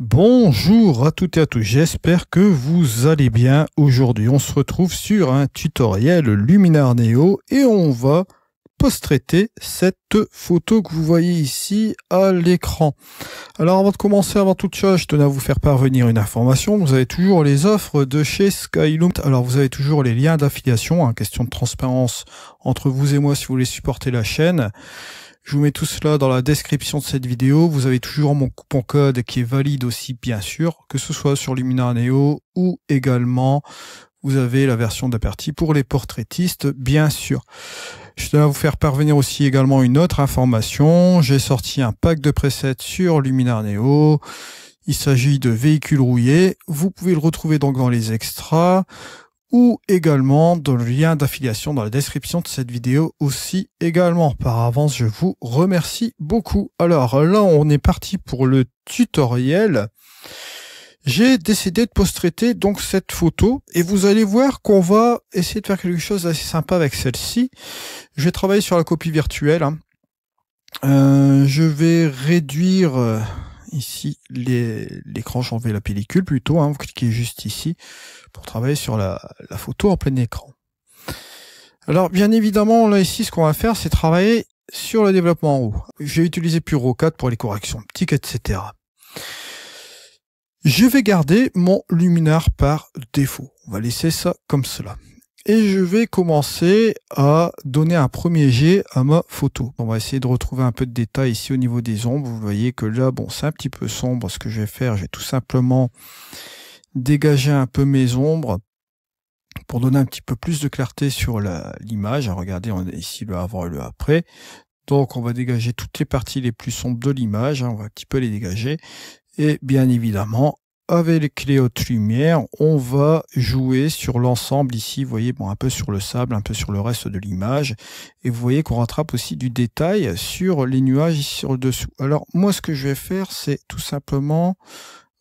Bonjour à toutes et à tous, j'espère que vous allez bien. Aujourd'hui, on se retrouve sur un tutoriel Luminar Neo et on va post-traiter cette photo que vous voyez ici à l'écran. Alors avant de commencer, avant toute chose, je tenais à vous faire parvenir une information. Vous avez toujours les offres de chez Skyloom. Alors vous avez toujours les liens d'affiliation, question de transparence entre vous et moi si vous voulez supporter la chaîne. Je vous mets tout cela dans la description de cette vidéo. Vous avez toujours mon coupon code qui est valide aussi, bien sûr, que ce soit sur Luminar Neo ou également vous avez la version d'Aperty pour les portraitistes, bien sûr. Je dois vous faire parvenir aussi également une autre information. J'ai sorti un pack de presets sur Luminar Neo. Il s'agit de véhicules rouillés. Vous pouvez le retrouver donc dans les extras ou également dans le lien d'affiliation dans la description de cette vidéo aussi également. Par avance, je vous remercie beaucoup. Alors là, on est parti pour le tutoriel. J'ai décidé de post-traiter donc cette photo et vous allez voir qu'on va essayer de faire quelque chose d'assez sympa avec celle-ci. Je vais travailler sur la copie virtuelle. Je vais réduire ici l'écran, j'enlève la pellicule plutôt, vous cliquez juste ici pour travailler sur la photo en plein écran. Alors bien évidemment là ici ce qu'on va faire c'est travailler sur le développement en haut. J'ai utilisé Pure 4 pour les corrections optiques, etc. Je vais garder mon luminaire par défaut. On va laisser ça comme cela. Et je vais commencer à donner un premier jet à ma photo. On va essayer de retrouver un peu de détails ici au niveau des ombres. Vous voyez que là, bon, c'est un petit peu sombre. Ce que je vais faire, je vais tout simplement dégager un peu mes ombres pour donner un petit peu plus de clarté sur l'image. Regardez, on a ici le avant et le après. Donc, on va dégager toutes les parties les plus sombres de l'image. On va un petit peu les dégager. Et bien évidemment, avec les hautes lumières, on va jouer sur l'ensemble ici, vous voyez, bon, un peu sur le sable, un peu sur le reste de l'image. Et vous voyez qu'on rattrape aussi du détail sur les nuages ici sur le dessous. Alors, moi, ce que je vais faire, c'est tout simplement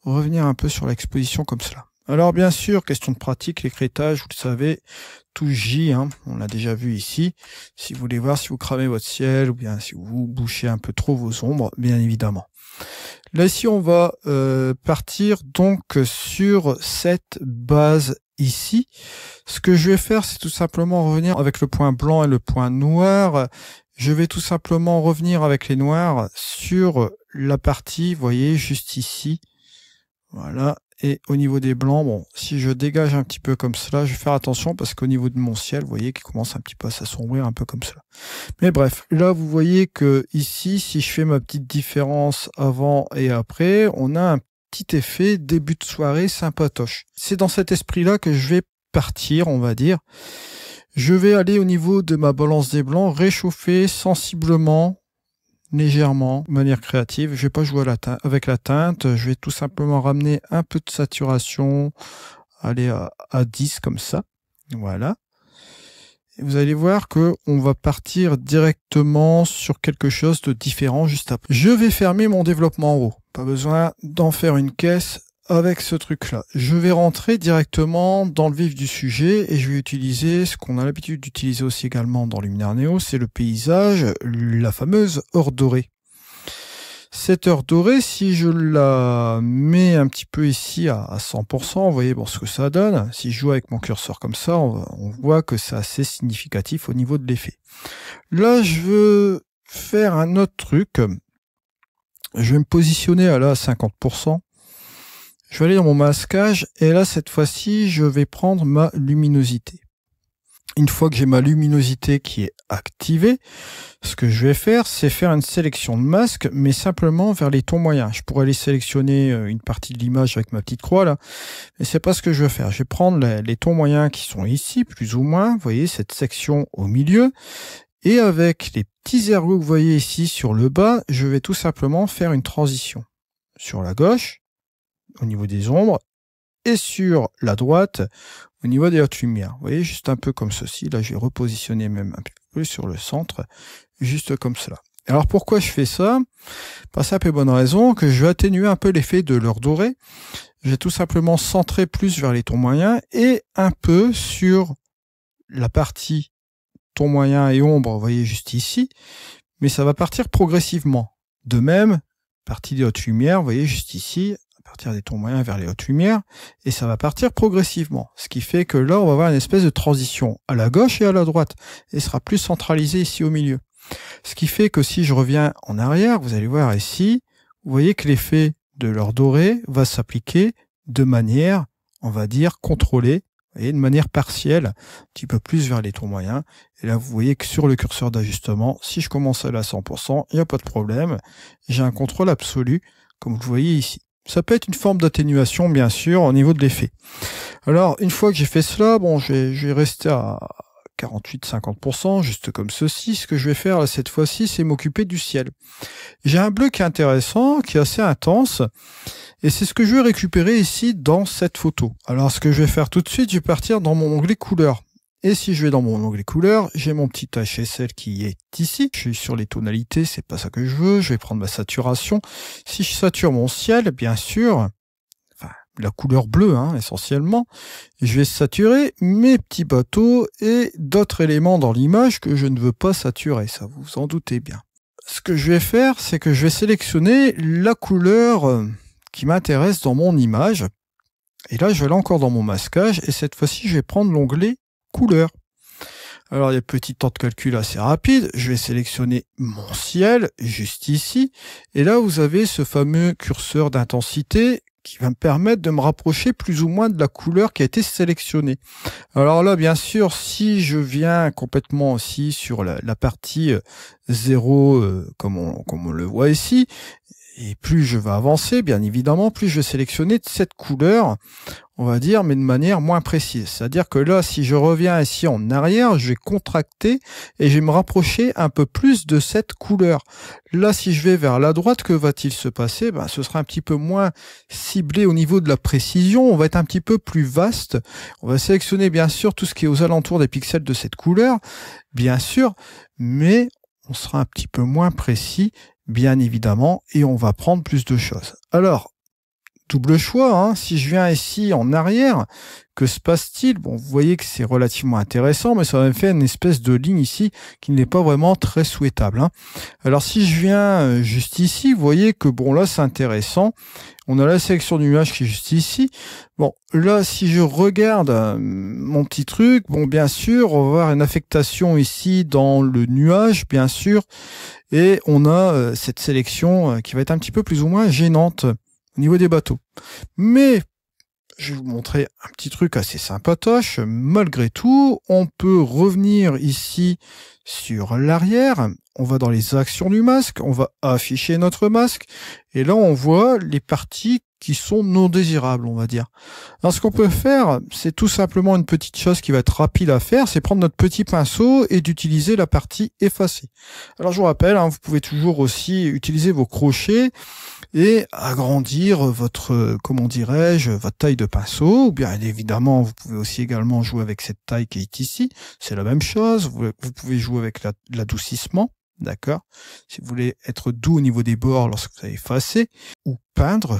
revenir un peu sur l'exposition comme cela. Alors, bien sûr, question de pratique, l'écrêtage, vous le savez, touche J, on l'a déjà vu ici. Si vous voulez voir si vous cramez votre ciel ou bien si vous bouchez un peu trop vos ombres, bien évidemment. Là, ici, on va partir donc sur cette base ici. Ce que je vais faire, c'est tout simplement revenir avec le point blanc et le point noir. Je vais tout simplement revenir avec les noirs sur la partie, vous voyez, juste ici. Voilà. Et au niveau des blancs, bon, si je dégage un petit peu comme cela, je vais faire attention parce qu'au niveau de mon ciel, vous voyez qu'il commence un petit peu à s'assombrir un peu comme cela. Mais bref, là, vous voyez que ici, si je fais ma petite différence avant et après, on a un petit effet début de soirée sympatoche. C'est dans cet esprit-là que je vais partir, on va dire. Je vais aller au niveau de ma balance des blancs, réchauffer sensiblement, légèrement, de manière créative. Je vais pas jouer avec la teinte. Je vais tout simplement ramener un peu de saturation, aller à 10 comme ça. Voilà. Et vous allez voir que on va partir directement sur quelque chose de différent juste après. Je vais fermer mon développement en haut. Pas besoin d'en faire une caisse avec ce truc-là. Je vais rentrer directement dans le vif du sujet et je vais utiliser ce qu'on a l'habitude d'utiliser aussi également dans Luminar Neo, c'est le paysage, la fameuse heure dorée. Cette heure dorée, si je la mets un petit peu ici à 100%, vous voyez bon, ce que ça donne. Si je joue avec mon curseur comme ça, on voit que c'est assez significatif au niveau de l'effet. Là, je veux faire un autre truc. Je vais me positionner à 50%. Je vais aller dans mon masquage et là, cette fois-ci, je vais prendre ma luminosité. Une fois que j'ai ma luminosité qui est activée, ce que je vais faire, c'est faire une sélection de masque, mais simplement vers les tons moyens. Je pourrais aller sélectionner une partie de l'image avec ma petite croix là, mais c'est pas ce que je veux faire. Je vais prendre les tons moyens qui sont ici, plus ou moins. Vous voyez cette section au milieu. Et avec les petits ergots que vous voyez ici sur le bas, je vais tout simplement faire une transition sur la gauche, au niveau des ombres, et sur la droite, au niveau des hautes lumières. Vous voyez, juste un peu comme ceci. Là, je vais repositionner même un peu sur le centre, juste comme cela. Alors, pourquoi je fais ça? Pas simple et bonne raison que je vais atténuer un peu l'effet de l'heure dorée. Je vais tout simplement centrer plus vers les tons moyens et un peu sur la partie tons moyens et ombre, vous voyez, juste ici. Mais ça va partir progressivement. De même, partie des hautes lumières, vous voyez, juste ici, partir des tons moyens vers les hautes lumières, et ça va partir progressivement. Ce qui fait que là, on va avoir une espèce de transition à la gauche et à la droite, et sera plus centralisé ici au milieu. Ce qui fait que si je reviens en arrière, vous allez voir ici, vous voyez que l'effet de l'or doré va s'appliquer de manière, on va dire, contrôlée, et de manière partielle, un petit peu plus vers les tons moyens. Et là, vous voyez que sur le curseur d'ajustement, si je commence à aller à 100%, il n'y a pas de problème. J'ai un contrôle absolu, comme vous le voyez ici. Ça peut être une forme d'atténuation, bien sûr, au niveau de l'effet. Alors, une fois que j'ai fait cela, bon, je vais rester à 48-50%, juste comme ceci. Ce que je vais faire là, cette fois-ci, c'est m'occuper du ciel. J'ai un bleu qui est intéressant, qui est assez intense, et c'est ce que je vais récupérer ici dans cette photo. Alors, ce que je vais faire tout de suite, je vais partir dans mon onglet couleur. Et si je vais dans mon onglet couleur, j'ai mon petit HSL qui est ici. Je suis sur les tonalités, c'est pas ça que je veux. Je vais prendre ma saturation. Si je sature mon ciel, bien sûr, la couleur bleue, essentiellement, je vais saturer mes petits bateaux et d'autres éléments dans l'image que je ne veux pas saturer, ça vous en doutez bien. Ce que je vais faire, c'est que je vais sélectionner la couleur qui m'intéresse dans mon image. Et là, je vais aller encore dans mon masquage et cette fois-ci, je vais prendre l'onglet couleur. Alors, il y a un petit temps de calcul assez rapide. Je vais sélectionner mon ciel, juste ici. Et là, vous avez ce fameux curseur d'intensité qui va me permettre de me rapprocher plus ou moins de la couleur qui a été sélectionnée. Alors là, bien sûr, si je viens complètement aussi sur la partie 0, comme on le voit ici, et plus je vais avancer, bien évidemment, plus je vais sélectionner cette couleur, on va dire, mais de manière moins précise. C'est-à-dire que là, si je reviens ici en arrière, je vais contracter et je vais me rapprocher un peu plus de cette couleur. Là, si je vais vers la droite, que va-t-il se passer? Ce sera un petit peu moins ciblé au niveau de la précision. On va être un petit peu plus vaste. On va sélectionner, bien sûr, tout ce qui est aux alentours des pixels de cette couleur, bien sûr, mais on sera un petit peu moins précis, bien évidemment, et on va prendre plus de choses. Alors, double choix, si je viens ici en arrière, que se passe-t-il? Bon, vous voyez que c'est relativement intéressant, mais ça va me faire une espèce de ligne ici qui n'est pas vraiment très souhaitable. Alors, si je viens juste ici, vous voyez que bon, là, c'est intéressant. On a la sélection du nuage qui est juste ici. Bon, là, si je regarde mon petit truc, bon, bien sûr, on va avoir une affectation ici dans le nuage, bien sûr, et on a cette sélection qui va être un petit peu plus ou moins gênante au niveau des bateaux. Mais je vais vous montrer un petit truc assez sympatoche. Malgré tout, on peut revenir ici sur l'arrière. On va dans les actions du masque, on va afficher notre masque, et là on voit les parties qui sont non désirables, on va dire. Alors ce qu'on peut faire, c'est tout simplement une petite chose qui va être rapide à faire, c'est prendre notre petit pinceau et d'utiliser la partie effacée. Alors je vous rappelle, vous pouvez toujours aussi utiliser vos crochets et agrandir votre, comment dirais-je, votre taille de pinceau, ou bien évidemment vous pouvez aussi également jouer avec cette taille qui est ici, c'est la même chose, vous pouvez jouer avec l'adoucissement, d'accord, si vous voulez être doux au niveau des bords lorsque vous allez effacer, ou peindre,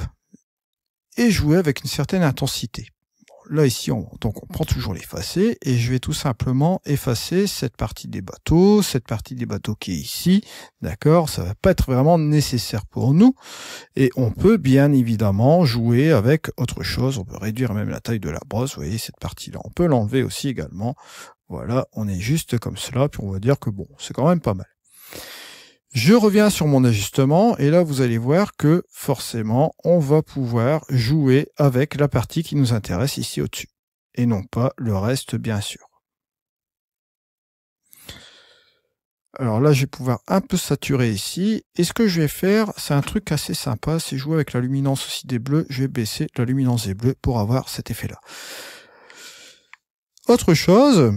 et jouer avec une certaine intensité. Bon, là ici, on prend toujours l'effacer, et je vais tout simplement effacer cette partie des bateaux qui est ici, d'accord, ça va pas être vraiment nécessaire pour nous, et on peut bien évidemment jouer avec autre chose, on peut réduire même la taille de la brosse, vous voyez cette partie-là, on peut l'enlever aussi également, voilà, on est juste comme cela, puis on va dire que bon, c'est quand même pas mal. Je reviens sur mon ajustement et là vous allez voir que forcément on va pouvoir jouer avec la partie qui nous intéresse ici au-dessus et non pas le reste bien sûr. Alors là je vais pouvoir un peu saturer ici et ce que je vais faire c'est un truc assez sympa, c'est jouer avec la luminance aussi des bleus, je vais baisser la luminance des bleus pour avoir cet effet là. Autre chose,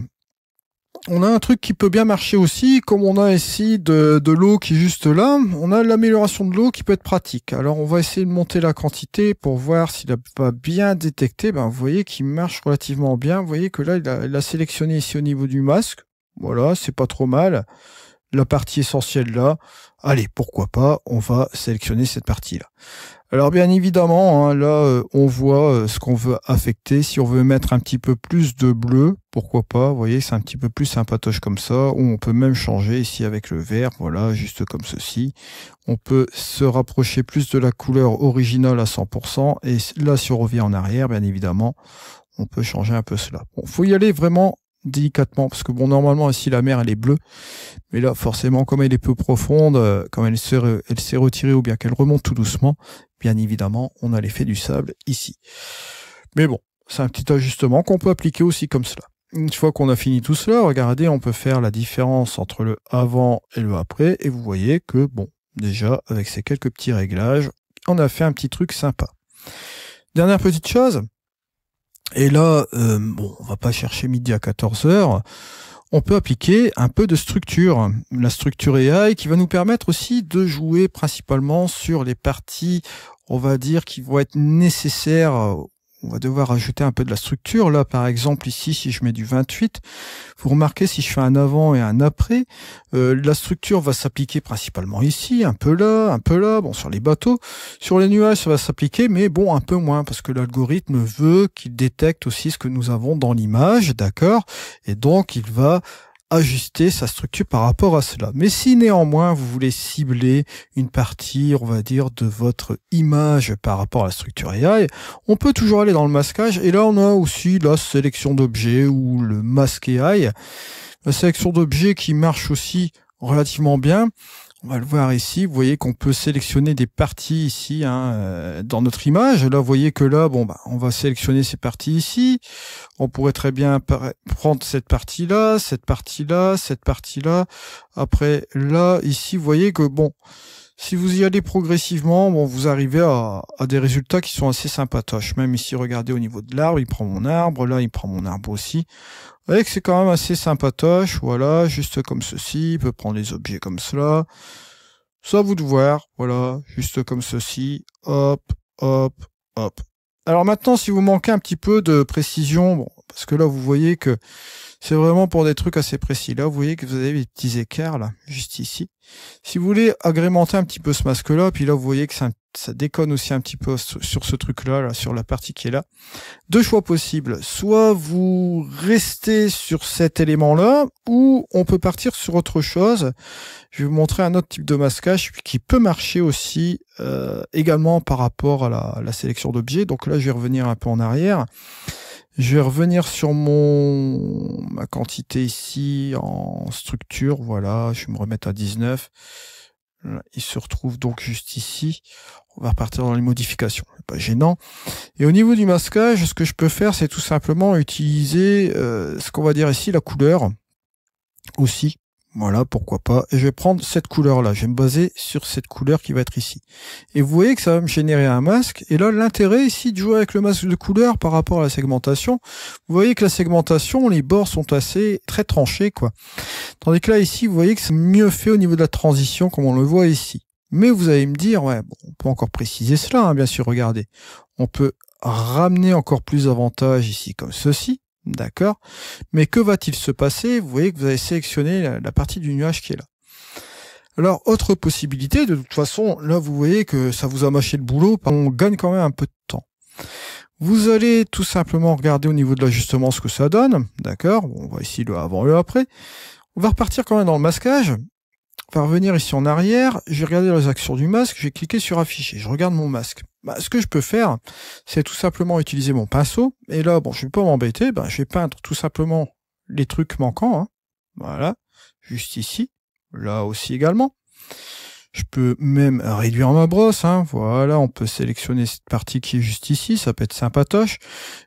on a un truc qui peut bien marcher aussi, comme on a ici de l'eau qui est juste là, on a l'amélioration de l'eau qui peut être pratique. Alors on va essayer de monter la quantité pour voir s'il va bien détecter. Vous voyez qu'il marche relativement bien. Vous voyez que là il a sélectionné ici au niveau du masque. Voilà, c'est pas trop mal. La partie essentielle là, allez, pourquoi pas, on va sélectionner cette partie là. Alors bien évidemment, hein, là on voit ce qu'on veut affecter. Si on veut mettre un petit peu plus de bleu, pourquoi pas, vous voyez, c'est un petit peu plus sympatoche comme ça, ou on peut même changer ici avec le vert, voilà, juste comme ceci. On peut se rapprocher plus de la couleur originale à 100%, et là si on revient en arrière, bien évidemment, on peut changer un peu cela. Bon, faut y aller vraiment délicatement, parce que bon, normalement ici la mer elle est bleue, mais là forcément comme elle est peu profonde, comme elle s'est retirée ou bien qu'elle remonte tout doucement, bien évidemment on a l'effet du sable ici. Mais bon, c'est un petit ajustement qu'on peut appliquer aussi comme cela. Une fois qu'on a fini tout cela, regardez, on peut faire la différence entre le avant et le après, et vous voyez que bon, déjà avec ces quelques petits réglages, on a fait un petit truc sympa. Dernière petite chose, et là, bon, on va pas chercher midi à 14h, on peut appliquer un peu de structure, la structure AI qui va nous permettre aussi de jouer principalement sur les parties, on va dire, qui vont être nécessaires. On va devoir ajouter un peu de la structure. Là, par exemple, ici, si je mets du 28, vous remarquez, si je fais un avant et un après, la structure va s'appliquer principalement ici, un peu là, bon, sur les bateaux. Sur les nuages, ça va s'appliquer, mais bon, un peu moins, parce que l'algorithme veut qu'il détecte aussi ce que nous avons dans l'image, d'accord? Et donc, il va ajuster sa structure par rapport à cela. Mais si néanmoins vous voulez cibler une partie, on va dire, de votre image par rapport à la structure AI, on peut toujours aller dans le masquage, et là on a aussi la sélection d'objets ou le masque AI. La sélection d'objets qui marche aussi relativement bien. On va le voir ici, vous voyez qu'on peut sélectionner des parties ici dans notre image. Là, vous voyez que là, bon, bah, on va sélectionner ces parties ici. On pourrait très bien prendre cette partie-là, cette partie-là, cette partie-là. Après, là, ici, vous voyez que, bon, si vous y allez progressivement, bon, vous arrivez à des résultats qui sont assez sympatoches. Même ici, regardez au niveau de l'arbre, il prend mon arbre. Là, il prend mon arbre aussi. Vous voyez que c'est quand même assez sympatoche, voilà, juste comme ceci, il peut prendre les objets comme cela. Ça, à vous de voir, voilà, juste comme ceci, hop, hop, hop. Alors maintenant, si vous manquez un petit peu de précision, bon, parce que là, vous voyez que c'est vraiment pour des trucs assez précis. Là, vous voyez que vous avez des petits écarts, là, juste ici. Si vous voulez agrémenter un petit peu ce masque-là, puis là, vous voyez que ça déconne aussi un petit peu sur ce truc-là, là, sur la partie qui est là. Deux choix possibles. Soit vous restez sur cet élément-là, ou on peut partir sur autre chose. Je vais vous montrer un autre type de masquage qui peut marcher aussi également par rapport à la sélection d'objets. Donc là, je vais revenir un peu en arrière. Je vais revenir sur ma quantité ici en structure. Voilà, je vais me remettre à 19. Il se retrouve donc juste ici. On va repartir dans les modifications, c'est pas gênant. Et au niveau du masquage, ce que je peux faire, c'est tout simplement utiliser ce qu'on va dire ici, la couleur aussi. Voilà, pourquoi pas. Et je vais prendre cette couleur-là. Je vais me baser sur cette couleur qui va être ici. Et vous voyez que ça va me générer un masque. Et là, l'intérêt ici de jouer avec le masque de couleur par rapport à la segmentation, vous voyez que la segmentation, les bords sont très tranchés, quoi. Tandis que là, ici, vous voyez que c'est mieux fait au niveau de la transition, comme on le voit ici. Mais vous allez me dire, ouais, bon, on peut encore préciser cela, bien sûr, regardez. On peut ramener encore plus d'avantages ici, comme ceci. D'accord. Mais que va-t-il se passer? Vous voyez que vous avez sélectionné la partie du nuage qui est là. Alors, autre possibilité, de toute façon, là, vous voyez que ça vous a mâché le boulot, on gagne quand même un peu de temps. Vous allez tout simplement regarder au niveau de l'ajustement ce que ça donne. D'accord. On voit ici le avant et le après. On va repartir quand même dans le masquage. On va revenir ici en arrière. Je vais regarder les actions du masque. Je vais cliquer sur afficher. Je regarde mon masque. Ce que je peux faire, c'est tout simplement utiliser mon pinceau. Et là, bon, je vais pas m'embêter. Je vais peindre tout simplement les trucs manquants. Voilà. Juste ici. Là aussi également. Je peux même réduire ma brosse. Voilà, on peut sélectionner cette partie qui est juste ici. Ça peut être sympatoche.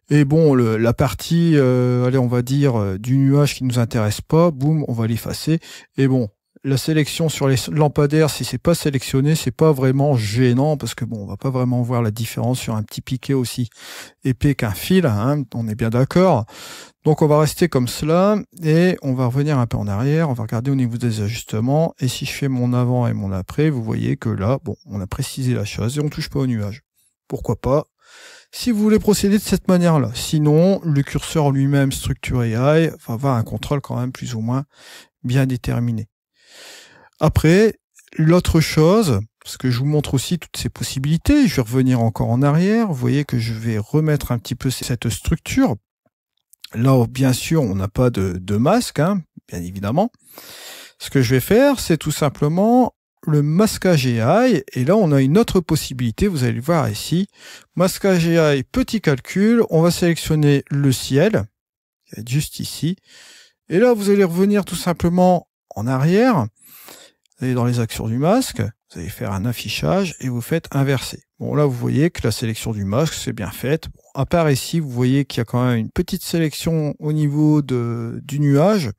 Et bon, la partie, allez, on va dire, du nuage qui nous intéresse pas, boum, on va l'effacer. Et bon, la sélection sur les lampadaires, si c'est pas sélectionné, c'est pas vraiment gênant parce que bon, on va pas vraiment voir la différence sur un petit piquet aussi épais qu'un fil, on est bien d'accord. Donc on va rester comme cela et on va revenir un peu en arrière, on va regarder au niveau des ajustements et si je fais mon avant et mon après, vous voyez que là, bon, on a précisé la chose et on touche pas au nuage. Pourquoi pas? Si vous voulez procéder de cette manière-là. Sinon, le curseur lui-même, structure AI, va avoir un contrôle quand même plus ou moins bien déterminé. Après, l'autre chose, parce que je vous montre aussi toutes ces possibilités. Je vais revenir encore en arrière. Vous voyez que je vais remettre un petit peu cette structure. Là, bien sûr, on n'a pas de masque, hein, bien évidemment. Ce que je vais faire, c'est tout simplement le masquage AI. Et là, on a une autre possibilité. Vous allez le voir ici. Masquage AI, petit calcul. On va sélectionner le ciel, qui va être juste ici. Et là, vous allez revenir tout simplement en arrière. Vous allez dans les actions du masque. Vous allez faire un affichage et vous faites inverser. Bon, là, vous voyez que la sélection du masque, c'est bien faite. Bon, à part ici, vous voyez qu'il y a quand même une petite sélection au niveau du nuage.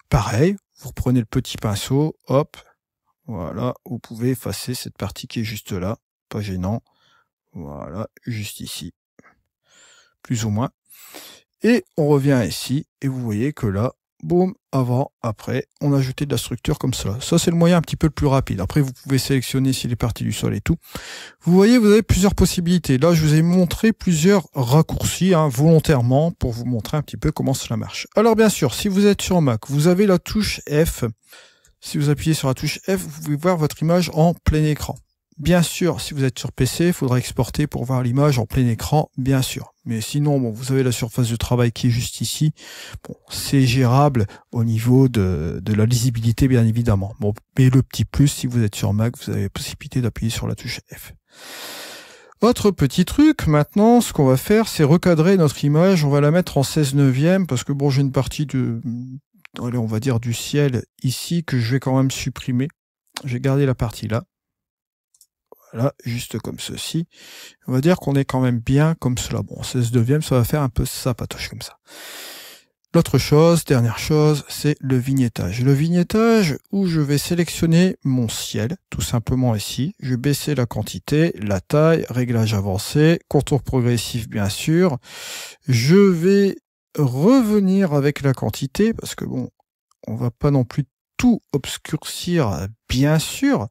Pareil, vous reprenez le petit pinceau, hop, voilà, vous pouvez effacer cette partie qui est juste là, pas gênant. Voilà, juste ici, plus ou moins. Et on revient ici, et vous voyez que là, boum, avant, après, on a ajouté de la structure comme cela. Ça, c'est le moyen un petit peu le plus rapide. Après, vous pouvez sélectionner s'il est parti du sol et tout. Vous voyez, vous avez plusieurs possibilités. Là, je vous ai montré plusieurs raccourcis, hein, volontairement, pour vous montrer un petit peu comment cela marche. Alors, bien sûr, si vous êtes sur Mac, vous avez la touche F. Si vous appuyez sur la touche F, vous pouvez voir votre image en plein écran. Bien sûr, si vous êtes sur PC, il faudra exporter pour voir l'image en plein écran, bien sûr. Mais sinon, bon, vous avez la surface de travail qui est juste ici. Bon, c'est gérable au niveau de la lisibilité, bien évidemment. Bon, mais le petit plus, si vous êtes sur Mac, vous avez la possibilité d'appuyer sur la touche F. Autre petit truc, maintenant, ce qu'on va faire, c'est recadrer notre image. On va la mettre en 16/9 parce que bon, j'ai une partie allez, on va dire du ciel ici que je vais quand même supprimer. Je vais garder la partie là. Voilà, juste comme ceci. On va dire qu'on est quand même bien comme cela. Bon, 16/9, ça va faire un peu sapatoche comme ça. L'autre chose, dernière chose, c'est le vignettage. Le vignettage où je vais sélectionner mon ciel, tout simplement ici. Je vais baisser la quantité, la taille, réglage avancé, contour progressif bien sûr. Je vais revenir avec la quantité, parce que bon, on va pas non plus tout obscurcir, bien sûr.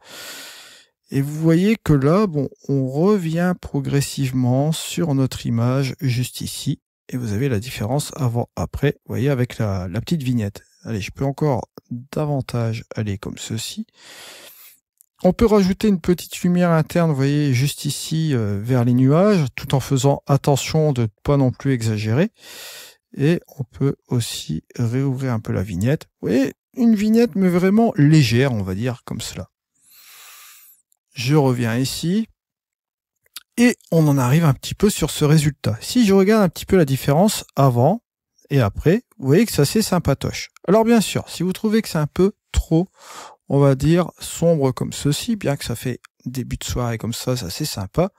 Et vous voyez que là, bon, on revient progressivement sur notre image, juste ici. Et vous avez la différence avant-après, vous voyez, avec la petite vignette. Allez, je peux encore davantage aller comme ceci. On peut rajouter une petite lumière interne, vous voyez, juste ici, vers les nuages, tout en faisant attention de ne pas non plus exagérer. Et on peut aussi réouvrir un peu la vignette. Vous voyez, une vignette, mais vraiment légère, on va dire, comme cela. Je reviens ici. Et on en arrive un petit peu sur ce résultat. Si je regarde un petit peu la différence avant et après, vous voyez que c'est assez sympatoche. Alors bien sûr, si vous trouvez que c'est un peu trop, on va dire, sombre comme ceci, bien que ça fait début de soirée comme ça, c'est assez sympa,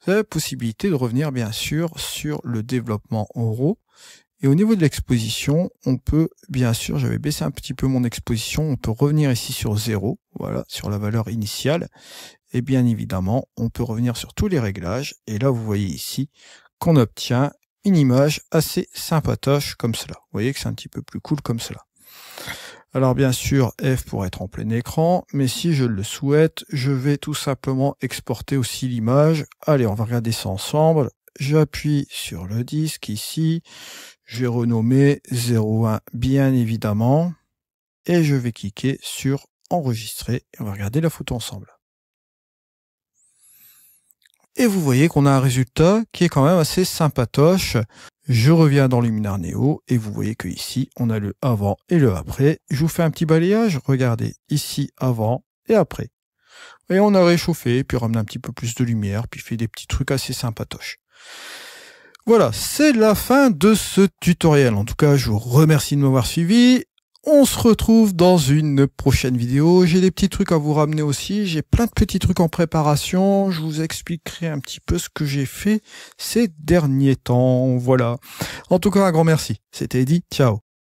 vous avez la possibilité de revenir bien sûr sur le développement en RAW. Et au niveau de l'exposition, on peut, bien sûr, j'avais baissé un petit peu mon exposition, on peut revenir ici sur 0, voilà, sur la valeur initiale. Et bien évidemment, on peut revenir sur tous les réglages. Et là, vous voyez ici qu'on obtient une image assez sympatoche comme cela. Vous voyez que c'est un petit peu plus cool comme cela. Alors bien sûr, F pour être en plein écran, mais si je le souhaite, je vais tout simplement exporter aussi l'image. Allez, on va regarder ça ensemble. J'appuie sur le disque ici. Je vais renommer 01 bien évidemment. Et je vais cliquer sur enregistrer. Et on va regarder la photo ensemble. Et vous voyez qu'on a un résultat qui est quand même assez sympatoche. Je reviens dans Luminar Neo et vous voyez que ici on a le avant et le après. Je vous fais un petit balayage. Regardez ici avant et après. Et on a réchauffé, puis ramené un petit peu plus de lumière, puis fait des petits trucs assez sympatoches. Voilà, c'est la fin de ce tutoriel. En tout cas, je vous remercie de m'avoir suivi. On se retrouve dans une prochaine vidéo. J'ai des petits trucs à vous ramener aussi. J'ai plein de petits trucs en préparation. Je vous expliquerai un petit peu ce que j'ai fait ces derniers temps. Voilà. En tout cas, un grand merci. C'était Eddy. Ciao.